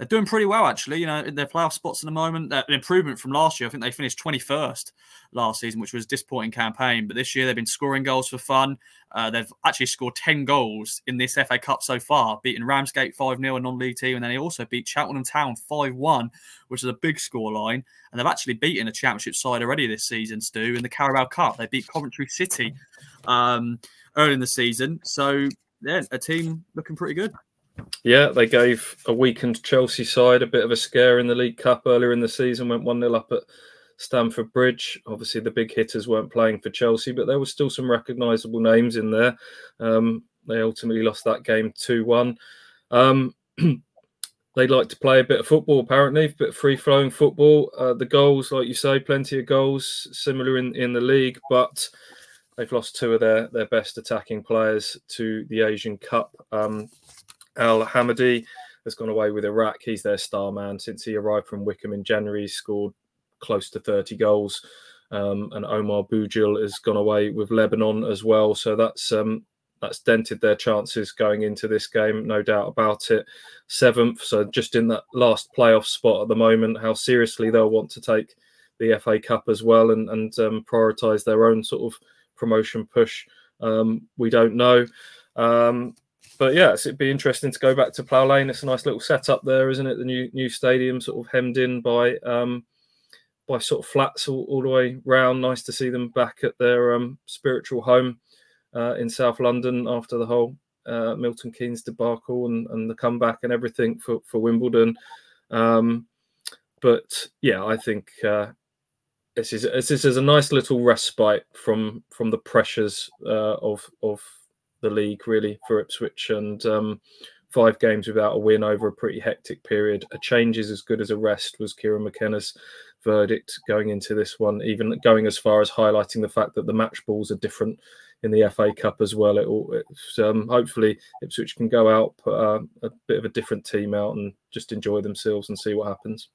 they're doing pretty well, actually. You know, in their playoff spots at the moment. They're an improvement from last year. I think they finished 21st last season, which was a disappointing campaign. But this year they've been scoring goals for fun. They've actually scored 10 goals in this FA Cup so far, beating Ramsgate 5-0, a non-league team, and then they also beat Cheltenham Town 5-1, which is a big scoreline. And they've actually beaten a championship side already this season, Stu, in the Carabao Cup. They beat Coventry City early in the season. So, yeah, a team looking pretty good. Yeah, they gave a weakened Chelsea side a bit of a scare in the League Cup earlier in the season, went 1-0 up at Stamford Bridge. Obviously, the big hitters weren't playing for Chelsea, but there were still some recognisable names in there. They ultimately lost that game 2-1. They like to play a bit of football, apparently, a bit of free-flowing football. The goals, like you say, plenty of goals, similar in the league, but they've lost two of their best attacking players to the Asian Cup. Al Hamadi has gone away with Iraq. He's their star man. Since he arrived from Wickham in January, he's scored close to 30 goals. And Omar Boujil has gone away with Lebanon as well. So that's dented their chances going into this game, no doubt about it. 7th, so just in that last playoff spot at the moment. How seriously they'll want to take the FA Cup as well and prioritise their own sort of promotion push, we don't know. But yeah, it'd be interesting to go back to Plough Lane. It's a nice little setup there, isn't it? The new stadium, sort of hemmed in by sort of flats all the way round. Nice to see them back at their spiritual home in South London after the whole Milton Keynes debacle and the comeback and everything for Wimbledon. But yeah, I think this is a nice little respite from the pressures of the league, really, for Ipswich, and 5 games without a win over a pretty hectic period. A change is as good as a rest was Kieran McKenna's verdict going into this one, even going as far as highlighting the fact that the match balls are different in the FA Cup as well. Hopefully Ipswich can go out, put a bit of a different team out and just enjoy themselves and see what happens.